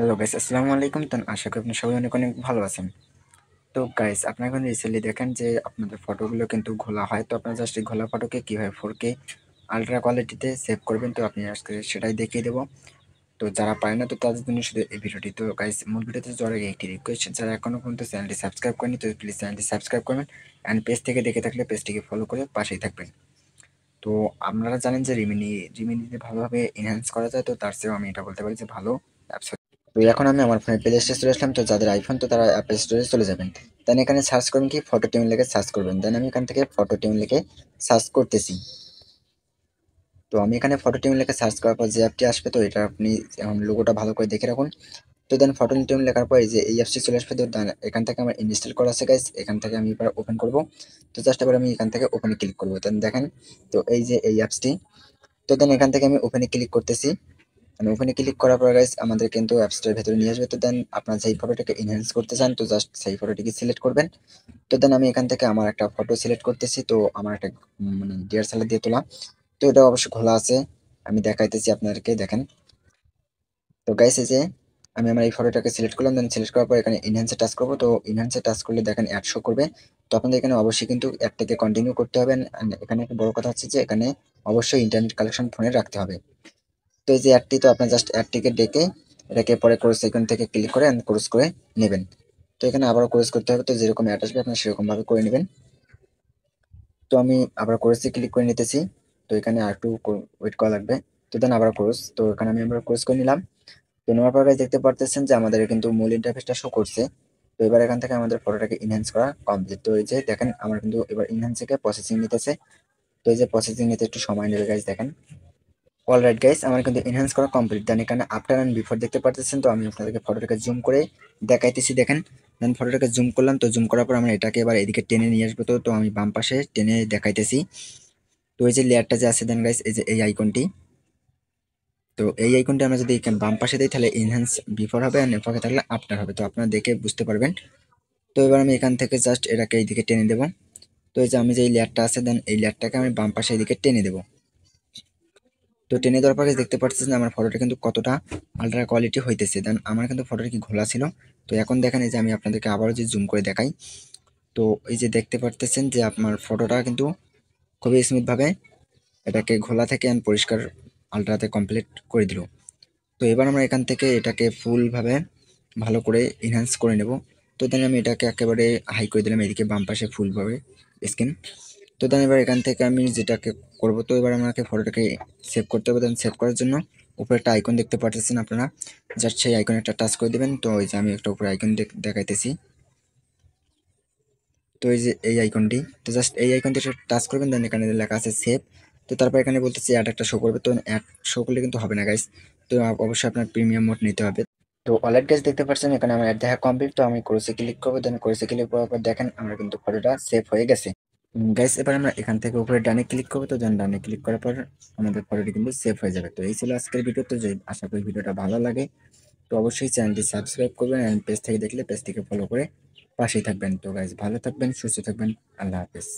Hello guys, আসসালামু আলাইকুম। তো আশা করি আপনি সবাই অনেক অনেক ভালো আছেন। তো গাইস, আপনারা এখন রিসেন্টলি দেখেন যে আপনাদের ফটোগুলো কিন্তু ঘোলা হয়। তো আপনারা জাস্ট এই ঘোলা ফটোকে কিভাবে 4K আল্ট্রা কোয়ালিটিতে সেভ করবেন, তো আপনি আজকে সেটাই দেখিয়ে দেবো। তো যারা পারে না, তো তাদের জন্য শুধু এই ভিডিওটি। তো গাইস, মূল ভিডিওতে যাওয়ার আগে একটি রিকোয়েস্ট, যারা এখনো পর্যন্ত চ্যানেলটি সাবস্ক্রাইব করেনি, তো প্লিজ চ্যানেলটি সাবস্ক্রাইব করবেন অ্যান্ড পেজ থেকে দেখে থাকলে পেজটিকে ফলো করে পাশেই থাকবেন। তো আপনারা জানেন যে রিমিনিতে ভালোভাবে এনহ্যান্স করা যায়, তো তার চেয়েও আমি এটা বলতে পারি যে ভালো অ্যাপস। তো এখন আমি আমার ফোনে প্লে স্টোরে চলে আসলাম। তো যাদের আইফোন, তো তারা অ্যাপল স্টোরে চলে যাবেন। দেন এখানে সার্চ করবেন কি, ফটো টিউন লিখে সার্চ করবেন। দেন আমি এখান থেকে ফটো টিউন লিখে সার্চ করতেছি। তো আমি এখানে ফটো টিউন লিখে সার্চ করার পর যে অ্যাপটি আসবে, তো এটা আপনি এখন লোগোটা ভালো করে দেখে রাখুন। তো দেন ফটো টিউন লেখার পর এই যে এই অ্যাপসটি চলে আসবে। তো এখান থেকে আমার ইনস্টল করা আছে গাইস। এখান থেকে আমি এবার ওপেন করব। তো জাস্ট এবার আমি এখান থেকে ওপেনে ক্লিক করব। দেন দেখেন, তো এই যে এই অ্যাপসটি। তো দেন এখান থেকে আমি ওপেনে ক্লিক করতেছি। মানে ওখানে ক্লিক করার পর গাইস আমাদের কিন্তু অ্যাপসটার ভেতরে নিয়ে আসবে। তো দেন আপনার যেই ফটোটাকে এনহ্যান্স করতে চান, তো জাস্ট সেই ফটোটিকে সিলেক্ট করবেন। তো দেন আমি এখান থেকে আমার একটা ফটো সিলেক্ট করতেছি। তো আমার একটা মানে ডিএসএলআর দিয়ে তোলা। তো এটা অবশ্যই খোলা আছে, আমি দেখাইতেছি আপনাদেরকে, দেখেন। তো গাইস এই যে আমি আমার এই ফটোটাকে সিলেক্ট করলাম। দেন সিলেক্ট করার পর এখানে ইনহ্যান্সে টাচ করবো। তো ইনহ্যান্সে টাচ করলে দেখেন অ্যাড শো করবে। তো আপনাদের এখানে অবশ্যই কিন্তু অ্যাডটাকে কন্টিনিউ করতে হবে। And এখানে একটা বড় কথা হচ্ছে যে এখানে অবশ্যই ইন্টারনেট কানেকশন ফোনে রাখতে হবে। তো এই যে অ্যাডটি, তো আপনার জাস্ট অ্যাডটিকে ডেকে এটাকে পরে ক্রস আইকন থেকে ক্লিক করে ক্রস করে নেবেন। তো এখানে আবার ক্রস করতে হবে। তো যেরকম অ্যাড আসবে আপনি সেরকম ভাবে করে নেবেন। তো আমি আবার ক্রসে ক্লিক করে নিতেছি। তো এখানে আর একটু ওয়েট করা লাগবে। তো দেন আবার ক্রস, তো এখানে আমি আবার ক্রস করে নিলাম। তো নেওয়ার পর guys দেখতে পারতেছেন যে আমাদের কিন্তু মূল ইন্টারফেসটা শো করছে। তো এবার এখান থেকে আমাদের ফটোটাকে ইনহ্যান্স করা কমপ্লিট। তো এই যে দেখেন আমার কিন্তু এবার ইনহ্যান্স থেকে প্রসেসিং নিতেছে। তো এই যে প্রসেসিং নিতে একটু সময় নেবে গাইজ, দেখেন। অলরাইট গাইস, আমার কিন্তু এনহ্যান্স করা কমপ্লিট। দেন এখানে আফটার এন্ড বিফোর দেখতে পারতেছেন। তো আমি আপনাদেরকে ফটোটাকে জুম করে দেখাইতেছি, দেখেন। দেন ফটোটাকে জুম করলাম। তো জুম করার পর আমরা এটাকে এবার এদিকে টেনে নিয়ে আসবো। তো তো আমি বাম পাশে টেনে দেখাইতেছি। তো এই যে লেয়ারটা যে আছে, দেন গাইস এই যে এই আইকনটি। তো এই আইকনটি আমরা যদি এখানে বাম পাশে দিই, তাহলে এনহ্যান্স বিফোর হবে আর নেপাকে থাকলে আফটার হবে। তো আপনারা দেখে বুঝতে পারবেন। তো এবার আমি এখান থেকে জাস্ট এটাকে এইদিকে টেনে দেবো। তো এই যে আমি যে এই লেয়ারটা আছে, দেন এই লেয়ারটাকে আমি বাম পাশে এদিকে টেনে দেবো। তো টেনে দেওয়ার পরে দেখতে পাচ্ছেন যে আমার ফটোটা কিন্তু কতটা আল্ট্রা কোয়ালিটি হইতেছে। দেন আমার কিন্তু ফটোটা কি ঘোলা ছিল। তো এখন দেখেন এই যে আমি আপনাদেরকে আবারও যে জুম করে দেখাই। তো এই যে দেখতে পারতেছেন যে আপনার ফটোটা কিন্তু খুবই স্মুথ ভাবে এটাকে ঘোলা থেকে পরিষ্কার আল্ট্রাতে কমপ্লিট করে দিল। তো এবার আমরা এখান থেকে এটাকে ফুল ভাবে ভালো করে এনহ্যান্স করে নেব। তো দেন আমি এটাকে একেবারে হাই করে দিলাম, এদিকে বাম পাশে ফুল ভাবে স্ক্রিন। তো দেন এবার এখান থেকে আমি যেটাকে করব, তো এবার আমাকে ফটোটাকে সেভ করতে হবে। দেন সেভ করার জন্য উপরে একটা আইকন দেখতে পাচ্ছেন আপনারা, জাস্ট সেই আইকনে একটা টাচ করে দিবেন। তো এই যে আমি একটা উপরে আইকন দেখাইতেছি। তো এই যে এই আইকনটি, তো জাস্ট এই আইকনটি টাচ করবেন। দেন এখানে লেখা আছে সেভ। তো তারপর এখানে বলতেছি অ্যাড একটা শো করবে। তো অ্যাড শো করলে কিন্তু হবে না গাইস। তো অবশ্যই আপনার প্রিমিয়াম মোড নিতে হবে। তো অলরেডি গাইস দেখতে পাচ্ছেন এখানে আমার অ্যাড দেখা কমপ্লিট। তো আমি ক্রসে ক্লিক করবো। দেন ক্রসে ক্লিক করার পর দেখেন আমরা কিন্তু ফটোটা সেভ হয়ে গেছে। গাইস এবার আমরা এখান থেকে উপরে ডানে ক্লিক করবো। তো দেন ডানে ক্লিক করার পর আমাদের ফটোটি কিন্তু সেভ হয়ে যাবে। তো এই ছিল আজকের ভিডিও। তো যে আশা করি ভিডিওটা ভালো লাগে। তো অবশ্যই চ্যানেলটি সাবস্ক্রাইব করবেন এন্ড পেজ থেকে দেখলে পেজটিকে ফলো করে পাশেই থাকবেন। তো গাইস ভালো থাকবেন, সুস্থ থাকবেন। আল্লাহ হাফেজ।